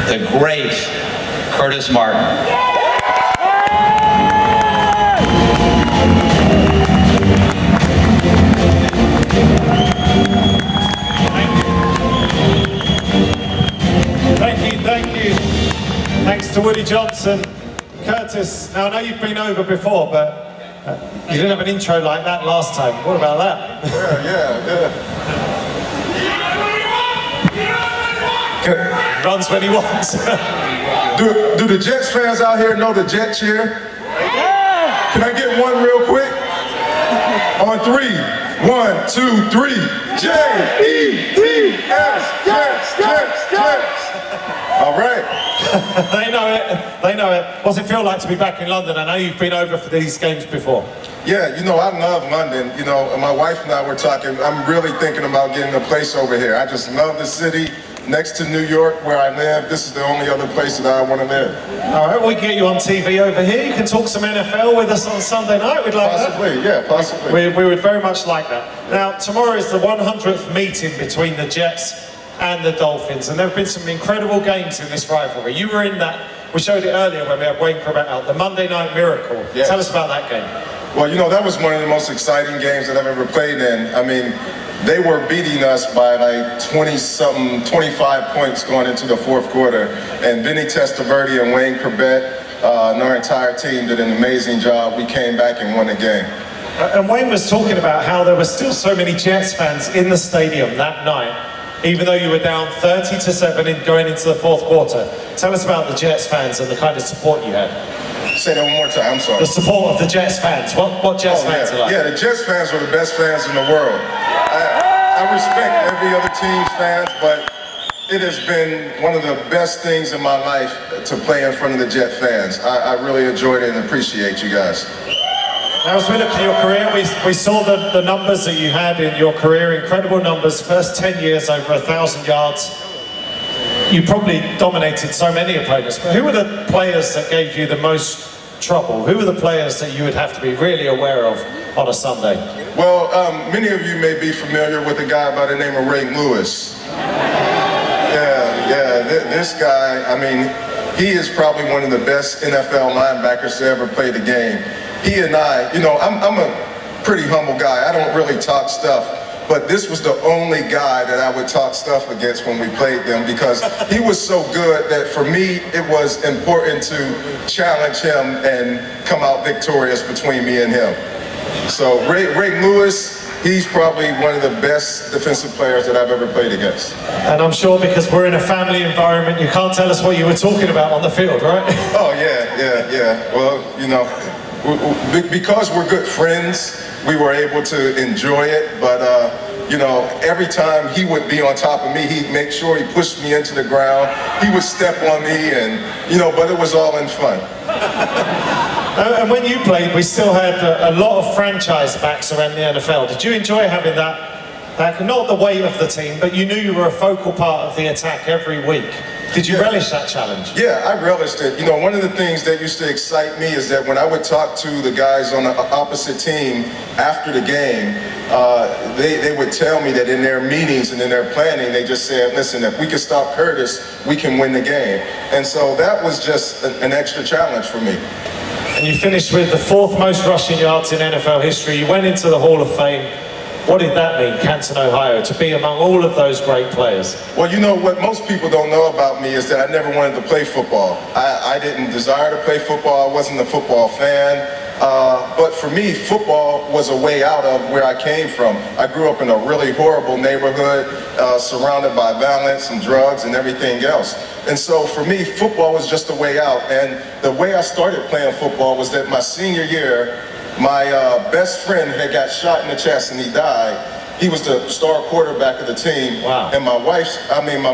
the great Curtis Martin. Thank you. Thanks to Woody Johnson. Curtis, now I know you've been over before, but you didn't have an intro like that last time. What about that? Yeah. Runs when he wants. Do the Jets fans out here know the Jet cheer? Can I get one real quick? On 3. 1, 2, 3. J-E-T-S. Jets, Jets, Jets. All right. They know it. They know it. What's it feel like to be back in London? I know you've been over for these games before. Yeah, you know, I love London. You know, my wife and I were talking. I'm really thinking about getting a place over here. I just love the city. Next to New York, where I live, this is the only other place that I want to live. All right, we can get you on TV over here. You can talk some NFL with us on Sunday night. We'd like possibly, that. Yeah, possibly. We would very much like that. Now, tomorrow is the 100th meeting between the Jets and the Dolphins, and there have been some incredible games in this rivalry. You were in that. We showed it earlier when we had Wayne Corbett out, the Monday Night Miracle. Yes. Tell us about that game. Well, you know, that was one of the most exciting games that I've ever played in. I mean, they were beating us by like 20-something, 25 points going into the fourth quarter. And Vinny Testaverde and Wayne Corbett and our entire team did an amazing job. We came back and won the game. And Wayne was talking about how there were still so many Jets fans in the stadium that night, even though you were down 30-7 going into the fourth quarter. Tell us about the Jets fans and the kind of support you had. Say that one more time, I'm sorry. The support of the Jets fans. What Jets fans are like? Yeah, the Jets fans are the best fans in the world. I respect every other team's fans, but it has been one of the best things in my life to play in front of the Jet fans. I really enjoyed it and appreciate you guys. Now, as we look at your career, we saw the numbers that you had in your career, incredible numbers, first 10 years, over 1,000 yards. You probably dominated so many opponents, but who were the players that gave you the most trouble? Who were the players that you would have to be really aware of on a Sunday? Well, many of you may be familiar with a guy by the name of Ray Lewis. This guy, I mean, he is probably one of the best NFL linebackers to ever play the game. He and I, you know, I'm a pretty humble guy. I don't really talk stuff. But this was the only guy that I would talk stuff against when we played them, because he was so good that for me it was important to challenge him and come out victorious between me and him. So Ray Lewis, he's probably one of the best defensive players that I've ever played against. And I'm sure because we're in a family environment, you can't tell us what you were talking about on the field, right? Oh yeah. Well, you know, because we're good friends, we were able to enjoy it, but you know, every time he would be on top of me, he'd make sure he pushed me into the ground. He would step on me, and you know, but it was all in fun. And when you played, we still had a lot of franchise backs around the NFL. Did you enjoy having that, not the weight of the team, but you knew you were a focal part of the attack every week? Did you relish that challenge? Yeah, I relished it. You know, one of the things that used to excite me is that when I would talk to the guys on the opposite team after the game, they would tell me that in their meetings and in their planning, they just said, listen, if we can stop Curtis, we can win the game. And so that was just an extra challenge for me. And you finished with the 4th most rushing yards in NFL history. You went into the Hall of Fame. What did that mean, Canton, Ohio, to be among all of those great players? Well, you know, what most people don't know about me is that I never wanted to play football. I didn't desire to play football. I wasn't a football fan. But for me, football was a way out of where I came from. I grew up in a really horrible neighborhood, surrounded by violence and drugs and everything else. And so for me, football was just a way out. And the way I started playing football was that my senior year, my best friend had got shot in the chest and he died. He was the star quarterback of the team. Wow. And my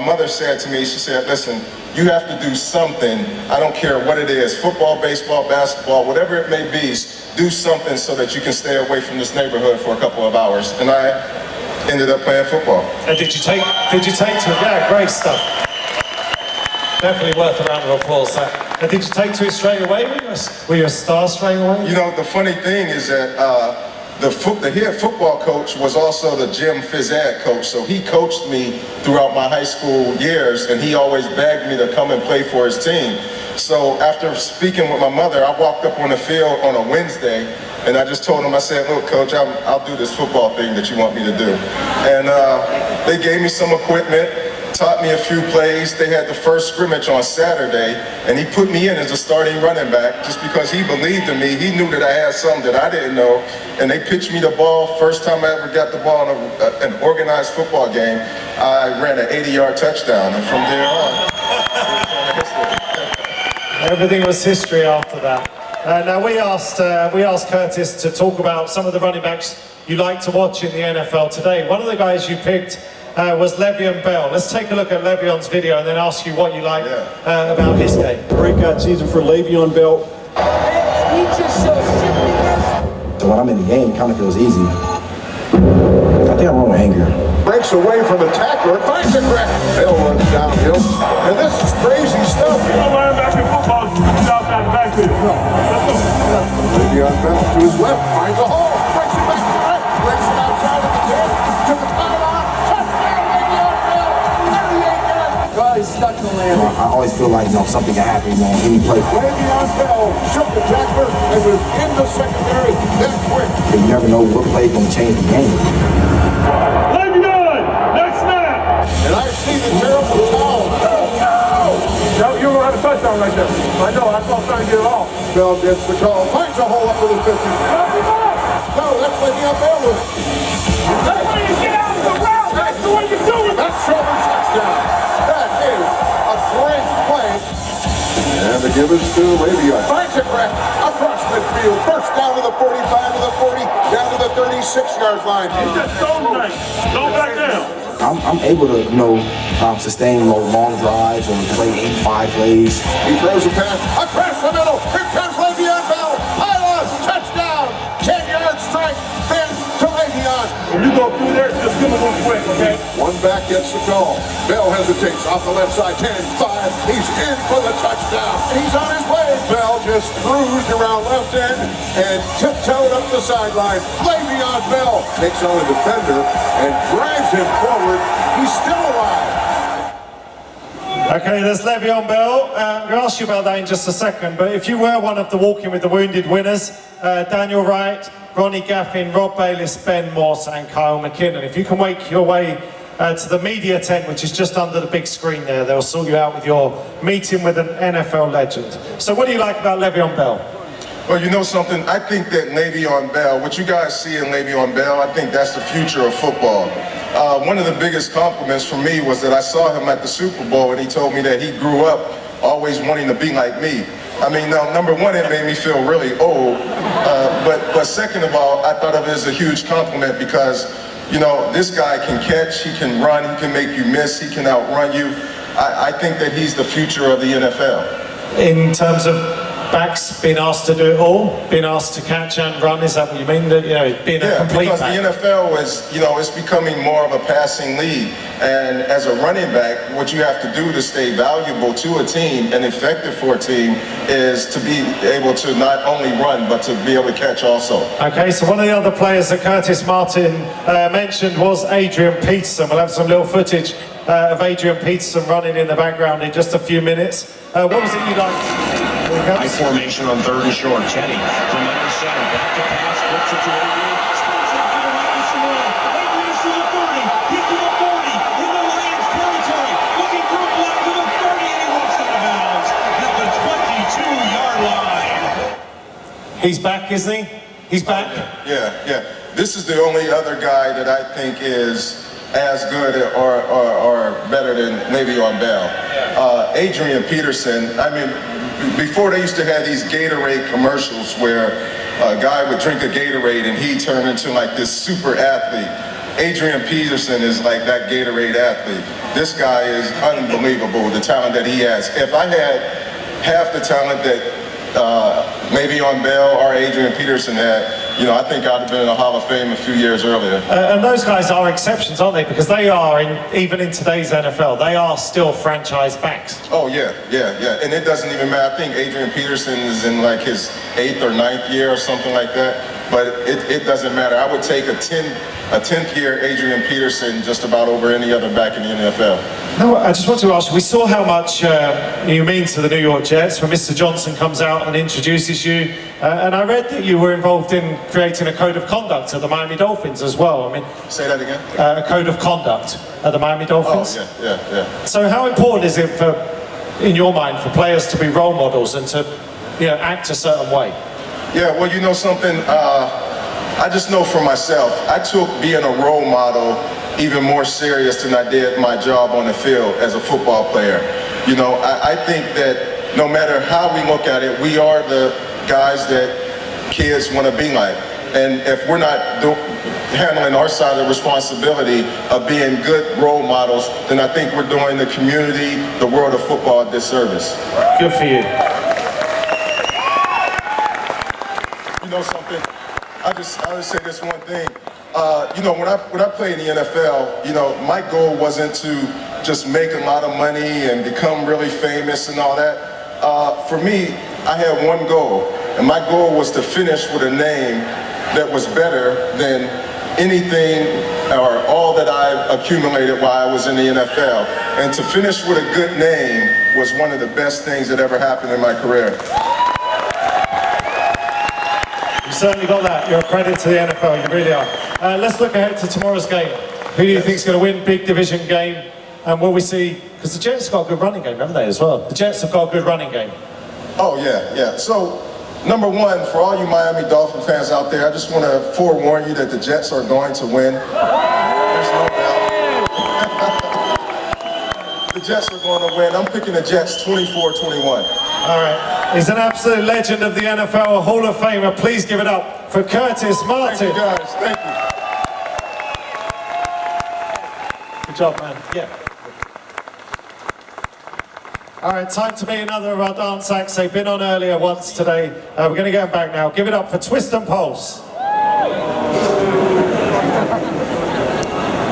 mother said to me, she said, listen, you have to do something. I don't care what it is, football, baseball, basketball, whatever it may be, do something so that you can stay away from this neighborhood for a couple of hours. And I ended up playing football. And did you take to it? Yeah, great stuff. Definitely worth a round of applause. And did you take to it straight away? Were you a star straight away? You know, the funny thing is that the head football coach was also the gym phys ed coach, so he coached me throughout my high school years, and he always begged me to come and play for his team. So after speaking with my mother, I walked up on the field on a Wednesday, and I just told him, I said, look, coach, I'll do this football thing that you want me to do. And they gave me some equipment, taught me a few plays. They had the first scrimmage on Saturday, and he put me in as a starting running back just because he believed in me. He knew that I had something that I didn't know, and they pitched me the ball. First time I ever got the ball in an organized football game, I ran an 80-yard touchdown, and from there on, Everything was history after that. Now we asked Curtis to talk about some of the running backs you like to watch in the NFL today. One of the guys you picked was Le'Veon Bell. Let's take a look at Le'Veon's video and then ask you what you like about his game. Breakout season for Le'Veon Bell. So when I'm in the game, it kind of feels easy. I think I run with anger. Breaks away from the tackler, finds the crack. Bell runs downhill, and this is crazy stuff. You don't learn back in football without that backfield. Le'Veon Bell to his left, finds a hole, breaks it back to the right, breaks it outside of the 10, to the pylon, touchdown Le'Veon Bell, 38 yards. God, he's stuck in the land. I always feel like, something can happen on any play. Le'Veon Bell shook the tackler and was in the secondary that quick. You never know what play can change the game. And I see the terrible foul. No, you're going to have a touchdown right there. I know, that's what I'm trying to get it off. Bell gets the call, finds a hole up to the 50. No, that's Le'Veon Bell. That's the way you get out of the route. That's the way you do it. That's Sherman touchdown. That is a great play. And the give is to Le'Veon. Finds a crack across midfield. First down to the 45 to the 40, down to the 36-yard line. He's just so nice. Don't back down. I'm able to, sustain long drives or play 8-5 plays. He throws a pass across the middle. Here comes Le'Veon Bell. Pylon, touchdown. 10-yard strike. Then to Le'Veon. When you go through there, just give him one quick, okay? One back gets the call. Bell hesitates off the left side. 10, 5. He's in for the touchdown. He's on his way. Bell just cruised around left end and tiptoed up the sideline. Le'Veon Bell takes on a defender and drives him forward. He's still alive. Okay, there's Le'Veon Bell. I'm going to ask you about that in just a second, but if you were one of the Walking with the Wounded winners, Daniel Wright, Ronnie Gaffin, Rob Bayliss, Ben Morse and Kyle McKinnon, if you can make your way to the media tent, which is just under the big screen there, they'll sort you out with your meeting with an NFL legend. So what do you like about Le'Veon Bell? Well, you know something? I think that Le'Veon Bell, what you guys see in Le'Veon Bell, I think that's the future of football. One of the biggest compliments for me was that I saw him at the Super Bowl, and he told me that he grew up always wanting to be like me. I mean, number one, it made me feel really old, but second of all, I thought of it as a huge compliment because, this guy can catch, he can run, he can make you miss, he can outrun you. I think that he's the future of the NFL. In terms of backs being asked to do it all, being asked to catch and run, is that what you mean? That being a complete because back? the NFL is, it's becoming more of a passing league, and as a running back, what you have to do to stay valuable to a team and effective for a team is to be able to not only run but to be able to catch also. Okay, so one of the other players that Curtis Martin mentioned was Adrian Peterson. We'll have some little footage of Adrian Peterson running in the background in just a few minutes. What was it you liked? High formation on 3rd and short. Teddy from under center. Back to pass. Flips it to Adrian. Spins it to the right of Simone. Adrian's to the 30. He's to the 40. In the Lions territory. Looking for a block to the 30. And he walks out of bounds at the 22-yard line. He's back, isn't he? He's back? Yeah. This is the only other guy that I think is as good or better than Le'Veon Bell. Adrian Peterson, I mean, before they used to have these Gatorade commercials where a guy would drink a Gatorade and he turned into like this super athlete. Adrian Peterson is like that Gatorade athlete. This guy is unbelievable, the talent that he has. If I had half the talent that Le'Veon Bell or Adrian Peterson had, I think I'd have been in the Hall of Fame a few years earlier. And those guys are exceptions, aren't they? Because they are, even in today's NFL, they are still franchise backs. Oh, yeah. And it doesn't even matter. I think Adrian Peterson is in like his 8th or 9th year or something like that. but it doesn't matter. I would take a 10th year Adrian Peterson just about over any other back in the NFL. No, I just want to ask you, we saw how much you mean to the New York Jets when Mr. Johnson comes out and introduces you. And I read that you were involved in creating a code of conduct at the Miami Dolphins as well. I mean, say that again? A code of conduct at the Miami Dolphins. Oh, yeah. So how important is it in your mind, for players to be role models and to act a certain way? Yeah, well, you know something? I just know for myself, I took being a role model even more serious than I did my job on the field as a football player. You know, I think that no matter how we look at it, we are the guys that kids want to be like. And if we're not handling our side of the responsibility of being good role models, then I think we're doing the community, the world of football a disservice. Good for you. You know something? I'll just say this one thing. You know, when I played in the NFL, you know, my goal wasn't to just make a lot of money and become really famous and all that. For me, I had one goal, and my goal was to finish with a name that was better than anything or all that I accumulated while I was in the NFL. And to finish with a good name was one of the best things that ever happened in my career. You certainly got that. You're a credit to the NFL, you really are. Let's look ahead to tomorrow's game. Who do you think is going to win? Big division game. And will we see, because the Jets have got a good running game, haven't they, as well? The Jets have got a good running game. Oh, yeah. So, number one, for all you Miami Dolphin fans out there, I just want to forewarn you that the Jets are going to win. There's no doubt. The Jets are going to win. I'm picking the Jets 24-21. All right. He's an absolute legend of the NFL, a Hall of Famer. Please give it up for Curtis Martin. Thank you, guys. Thank you. Good job, man. Yeah. All right, time to meet another of our dance acts. They've been on earlier once today. We're going to get them back now. Give it up for Twist and Pulse.